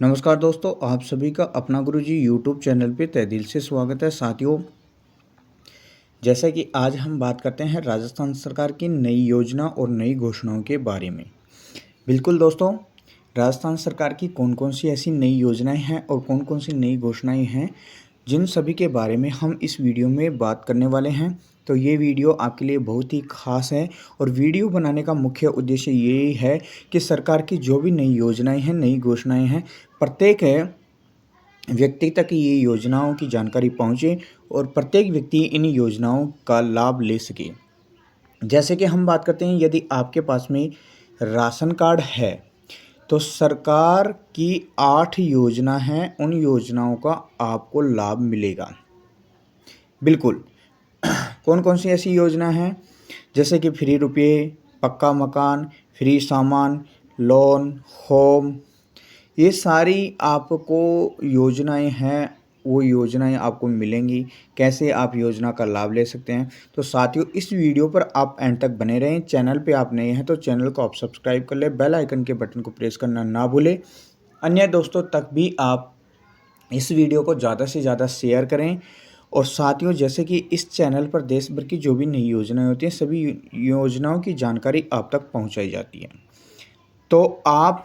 नमस्कार दोस्तों, आप सभी का अपना गुरुजी यूट्यूब चैनल पे तहे दिल से स्वागत है। साथियों, जैसा कि आज हम बात करते हैं राजस्थान सरकार की नई योजना और नई घोषणाओं के बारे में। बिल्कुल दोस्तों, राजस्थान सरकार की कौन कौन सी ऐसी नई योजनाएं हैं और कौन कौन सी नई घोषणाएं हैं, जिन सभी के बारे में हम इस वीडियो में बात करने वाले हैं। तो ये वीडियो आपके लिए बहुत ही खास है और वीडियो बनाने का मुख्य उद्देश्य यही है कि सरकार की जो भी नई योजनाएं हैं, नई घोषणाएं हैं, प्रत्येक व्यक्ति तक ये योजनाओं की जानकारी पहुंचे और प्रत्येक व्यक्ति इन योजनाओं का लाभ ले सके। जैसे कि हम बात करते हैं, यदि आपके पास में राशन कार्ड है तो सरकार की 8 योजना हैं, उन योजनाओं का आपको लाभ मिलेगा। बिल्कुल। कौन कौन सी ऐसी योजना हैं? जैसे कि फ्री रुपये, पक्का मकान, फ्री सामान, लोन, होम, ये सारी आपको योजनाएं हैं। वो योजनाएं आपको मिलेंगी। कैसे आप योजना का लाभ ले सकते हैं, तो साथियों इस वीडियो पर आप एंड तक बने रहें। चैनल पे आप नए हैं तो चैनल को आप सब्सक्राइब कर लें, बेल आइकन के बटन को प्रेस करना ना भूलें। अन्य दोस्तों तक भी आप इस वीडियो को ज़्यादा से ज़्यादा शेयर करें। और साथियों, जैसे कि इस चैनल पर देश भर की जो भी नई योजनाएं होती हैं, सभी योजनाओं की जानकारी आप तक पहुंचाई जाती है। तो आप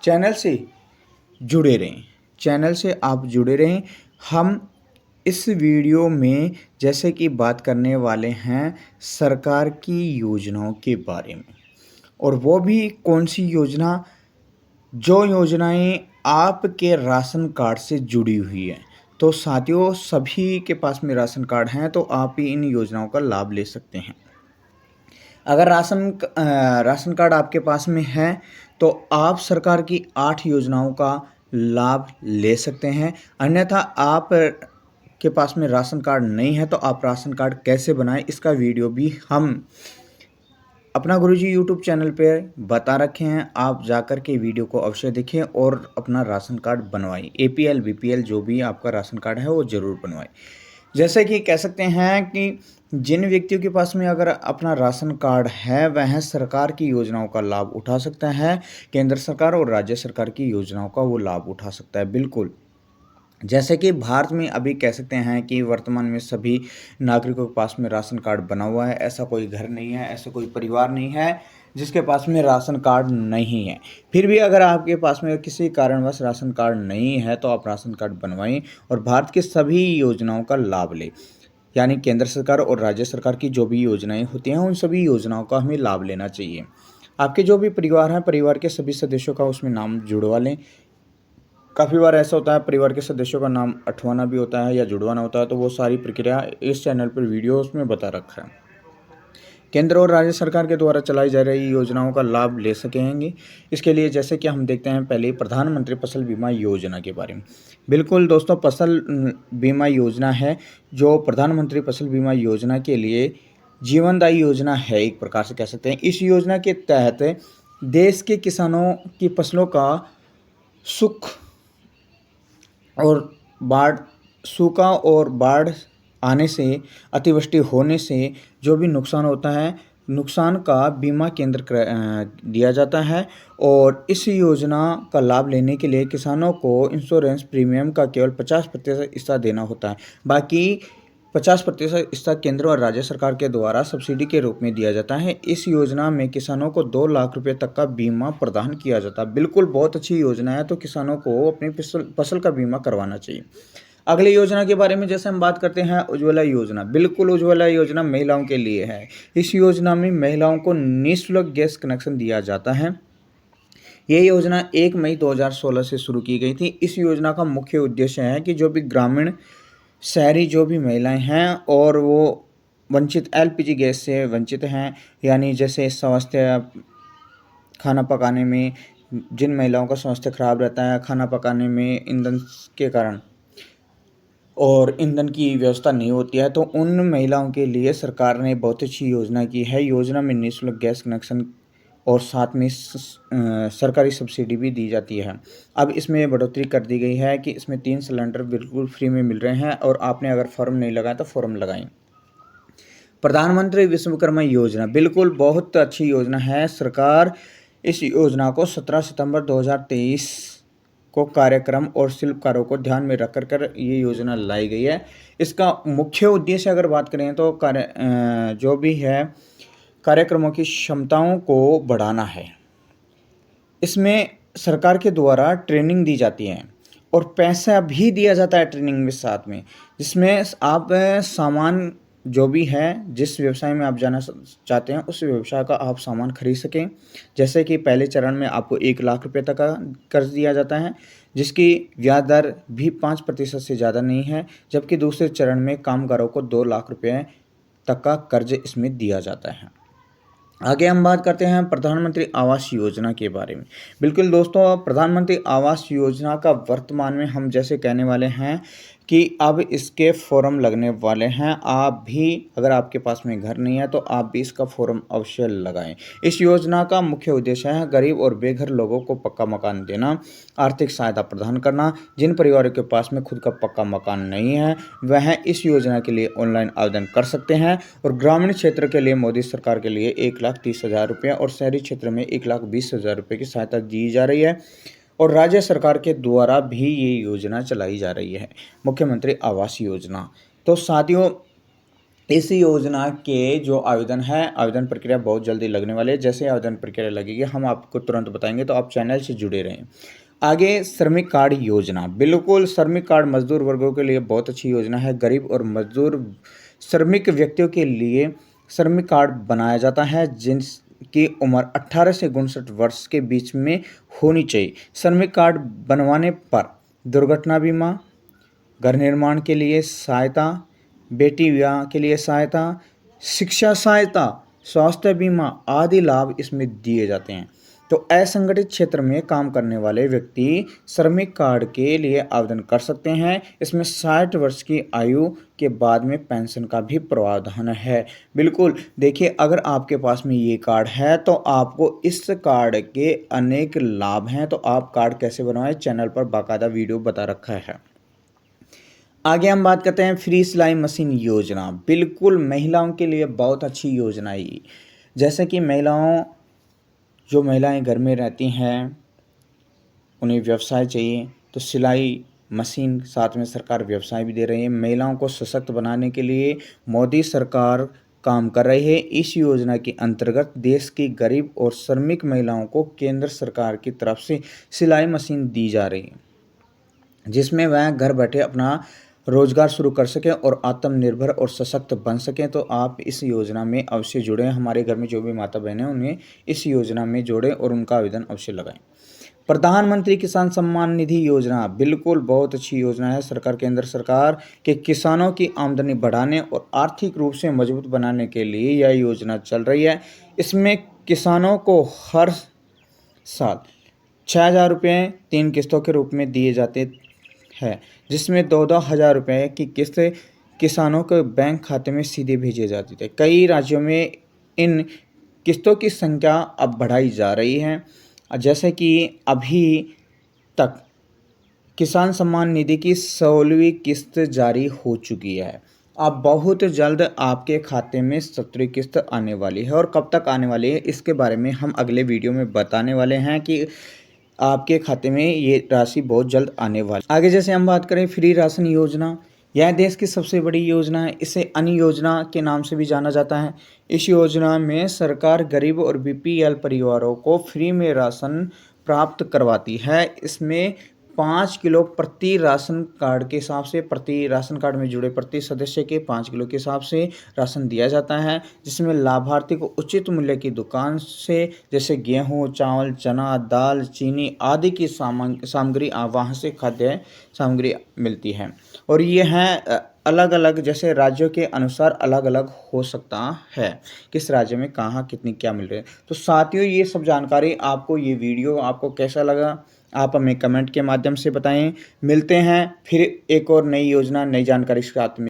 चैनल से जुड़े रहें, चैनल से आप जुड़े रहें। हम इस वीडियो में जैसे कि बात करने वाले हैं सरकार की योजनाओं के बारे में, और वो भी कौन सी योजना, जो योजनाएं आपके राशन कार्ड से जुड़ी हुई है। तो साथियों, सभी के पास में राशन कार्ड हैं तो आप ही इन योजनाओं का लाभ ले सकते हैं। अगर राशन कार्ड आपके पास में है तो आप सरकार की 8 योजनाओं का लाभ ले सकते हैं। अन्यथा आप के पास में राशन कार्ड नहीं है तो आप राशन कार्ड कैसे बनाएं, इसका वीडियो भी हम अपना गुरुजी यूट्यूब चैनल पे बता रखे हैं। आप जाकर के वीडियो को अवश्य देखें और अपना राशन कार्ड बनवाएं। APL BPL जो भी आपका राशन कार्ड है वो ज़रूर बनवाएं। जैसे कि कह सकते हैं कि जिन व्यक्तियों के पास में अगर अपना राशन कार्ड है, वह सरकार की योजनाओं का लाभ उठा सकता है। केंद्र सरकार और राज्य सरकार की योजनाओं का वो लाभ उठा सकता है। बिल्कुल। जैसे कि भारत में अभी कह सकते हैं कि वर्तमान में सभी नागरिकों के पास में राशन कार्ड बना हुआ है। ऐसा कोई घर नहीं है, ऐसा कोई परिवार नहीं है जिसके पास में राशन कार्ड नहीं है। फिर भी अगर आपके पास में किसी कारणवश राशन कार्ड नहीं है तो आप राशन कार्ड बनवाएं और भारत की सभी योजनाओं का लाभ लें। यानी केंद्र सरकार और राज्य सरकार की जो भी योजनाएं होती हैं, उन सभी योजनाओं का हमें लाभ लेना चाहिए। आपके जो भी परिवार हैं, परिवार के सभी सदस्यों का उसमें नाम जुड़वा लें। काफ़ी बार ऐसा होता है परिवार के सदस्यों का नाम अठवाना भी होता है या जुड़वाना होता है, तो वो सारी प्रक्रिया इस चैनल पर वीडियोस में बता रखा है। केंद्र और राज्य सरकार के द्वारा चलाई जा रही योजनाओं का लाभ ले सकेंगे। इसके लिए जैसे कि हम देखते हैं पहले प्रधानमंत्री फसल बीमा योजना के बारे में। बिल्कुल दोस्तों, फसल बीमा योजना है जो प्रधानमंत्री फसल बीमा योजना के लिए जीवनदायी योजना है, एक प्रकार से कह सकते हैं। इस योजना के तहत देश के किसानों की फसलों का सुख और बाढ़, सूखा और बाढ़ आने से, अतिवृष्टि होने से जो भी नुकसान होता है, नुकसान का बीमा दिया जाता है। और इस योजना का लाभ लेने के लिए किसानों को इंश्योरेंस प्रीमियम का केवल 50% हिस्सा देना होता है। बाकी 50% हिस्सा केंद्र और राज्य सरकार के द्वारा सब्सिडी के रूप में दिया जाता है। इस योजना में किसानों को 2 लाख रुपए तक का बीमा प्रदान किया जाता है। बिल्कुल बहुत अच्छी योजना है, तो किसानों को अपनी फसल का बीमा करवाना चाहिए। अगली योजना के बारे में जैसे हम बात करते हैं, उज्ज्वला योजना। बिल्कुल, उज्ज्वला योजना महिलाओं के लिए है। इस योजना में महिलाओं को निःशुल्क गैस कनेक्शन दिया जाता है। ये योजना 1 मई 2016 से शुरू की गई थी। इस योजना का मुख्य उद्देश्य है कि जो भी ग्रामीण, शहरी जो भी महिलाएं हैं और वो वंचित LPG गैस से वंचित हैं, यानी जैसे स्वास्थ्य, खाना पकाने में जिन महिलाओं का स्वास्थ्य खराब रहता है, खाना पकाने में ईंधन के कारण और ईंधन की व्यवस्था नहीं होती है, तो उन महिलाओं के लिए सरकार ने बहुत अच्छी योजना की है। योजना में निःशुल्क गैस कनेक्शन और साथ में सरकारी सब्सिडी भी दी जाती है। अब इसमें बढ़ोतरी कर दी गई है कि इसमें 3 सिलेंडर बिल्कुल फ्री में मिल रहे हैं और आपने अगर फॉर्म नहीं लगाया तो फॉर्म लगाएं। प्रधानमंत्री विश्वकर्मा योजना, बिल्कुल बहुत अच्छी योजना है। सरकार इस योजना को 17 सितंबर 2023 को कार्यक्रम और शिल्पकारों को ध्यान में रख कर ये योजना लाई गई है। इसका मुख्य उद्देश्य अगर बात करें तो जो भी है कार्यक्रमों की क्षमताओं को बढ़ाना है। इसमें सरकार के द्वारा ट्रेनिंग दी जाती है और पैसा भी दिया जाता है ट्रेनिंग में साथ में, जिसमें आप सामान जो भी है, जिस व्यवसाय में आप जाना चाहते हैं उस व्यवसाय का आप सामान खरीद सकें। जैसे कि पहले चरण में आपको 1 लाख रुपये तक का कर्ज दिया जाता है, जिसकी ब्याज दर भी 5% से ज़्यादा नहीं है, जबकि दूसरे चरण में कामगारों को 2 लाख रुपये तक का कर्ज इसमें दिया जाता है। आगे हम बात करते हैं प्रधानमंत्री आवास योजना के बारे में। बिल्कुल दोस्तों, प्रधानमंत्री आवास योजना का वर्तमान में हम जैसे कहने वाले हैं कि अब इसके फॉर्म लगने वाले हैं। आप भी अगर आपके पास में घर नहीं है तो आप भी इसका फॉर्म अवश्य लगाएं। इस योजना का मुख्य उद्देश्य है गरीब और बेघर लोगों को पक्का मकान देना, आर्थिक सहायता प्रदान करना। जिन परिवारों के पास में खुद का पक्का मकान नहीं है वह इस योजना के लिए ऑनलाइन आवेदन कर सकते हैं। और ग्रामीण क्षेत्र के लिए मोदी सरकार के लिए 1,30,000 रुपये और शहरी क्षेत्र में 1,20,000 रुपये की सहायता दी जा रही है। और राज्य सरकार के द्वारा भी ये योजना चलाई जा रही है, मुख्यमंत्री आवास योजना। तो साथियों, इस योजना के जो आवेदन है, आवेदन प्रक्रिया बहुत जल्दी लगने वाले है। जैसे आवेदन प्रक्रिया लगेगी हम आपको तुरंत बताएंगे, तो आप चैनल से जुड़े रहें। आगे श्रमिक कार्ड योजना। बिल्कुल, श्रमिक कार्ड मजदूर वर्गों के लिए बहुत अच्छी योजना है। गरीब और मजदूर श्रमिक व्यक्तियों के लिए श्रमिक कार्ड बनाया जाता है जिनकी उम्र 18 से 59 वर्ष के बीच में होनी चाहिए। श्रमिक कार्ड बनवाने पर दुर्घटना बीमा, घर निर्माण के लिए सहायता, बेटी विवाह के लिए सहायता, शिक्षा सहायता, स्वास्थ्य बीमा आदि लाभ इसमें दिए जाते हैं। तो असंगठित क्षेत्र में काम करने वाले व्यक्ति श्रमिक कार्ड के लिए आवेदन कर सकते हैं। इसमें 60 वर्ष की आयु के बाद में पेंशन का भी प्रावधान है। बिल्कुल देखिए, अगर आपके पास में ये कार्ड है तो आपको इस कार्ड के अनेक लाभ हैं। तो आप कार्ड कैसे बनवाएं, चैनल पर बाकायदा वीडियो बता रखा है। आगे हम बात करते हैं फ्री सिलाई मशीन योजना। बिल्कुल, महिलाओं के लिए बहुत अच्छी योजना है ये। जैसे कि जो महिलाएं घर में रहती हैं उन्हें व्यवसाय चाहिए, तो सिलाई मशीन साथ में सरकार व्यवसाय भी दे रही है। महिलाओं को सशक्त बनाने के लिए मोदी सरकार काम कर रही है। इस योजना के अंतर्गत देश की गरीब और श्रमिक महिलाओं को केंद्र सरकार की तरफ से सिलाई मशीन दी जा रही है, जिसमें वह घर बैठे अपना रोजगार शुरू कर सकें और आत्मनिर्भर और सशक्त बन सकें। तो आप इस योजना में अवश्य जुड़ें। हमारे घर में जो भी माता बहनें हैं उन्हें इस योजना में जोड़ें और उनका आवेदन अवश्य लगाएं। प्रधानमंत्री किसान सम्मान निधि योजना। बिल्कुल बहुत अच्छी योजना है। सरकार, केंद्र सरकार के किसानों की आमदनी बढ़ाने और आर्थिक रूप से मजबूत बनाने के लिए यह योजना चल रही है। इसमें किसानों को हर साल 6,000 रुपये 3 किस्तों के रूप में दिए जाते हैं, जिसमें 2,000 रुपये की किस्त किसानों के बैंक खाते में सीधे भेजे जाते थे। कई राज्यों में इन किस्तों की संख्या अब बढ़ाई जा रही है। जैसे कि अभी तक किसान सम्मान निधि की 16वीं किस्त जारी हो चुकी है। अब बहुत जल्द आपके खाते में 17वीं किस्त आने वाली है। और कब तक आने वाली है इसके बारे में हम अगले वीडियो में बताने वाले हैं कि आपके खाते में ये राशि बहुत जल्द आने वाली। आगे जैसे हम बात करें फ्री राशन योजना, यह देश की सबसे बड़ी योजना है। इसे अन्न योजना के नाम से भी जाना जाता है। इस योजना में सरकार गरीब और बीपीएल परिवारों को फ्री में राशन प्राप्त करवाती है। इसमें 5 किलो प्रति राशन कार्ड के हिसाब से, प्रति राशन कार्ड में जुड़े प्रति सदस्य के 5 किलो के हिसाब से राशन दिया जाता है, जिसमें लाभार्थी को उचित मूल्य की दुकान से जैसे गेहूं, चावल, चना, दाल, चीनी आदि की सामग्री वहाँ से खाद्य सामग्री मिलती है। और ये है अलग अलग, जैसे राज्यों के अनुसार अलग अलग हो सकता है किस राज्य में कहाँ कितनी क्या मिल रही है। तो साथियों, ये सब जानकारी आपको, ये वीडियो आपको कैसा लगा आप हमें कमेंट के माध्यम से बताएं। मिलते हैं फिर एक और नई योजना, नई जानकारी के साथ में।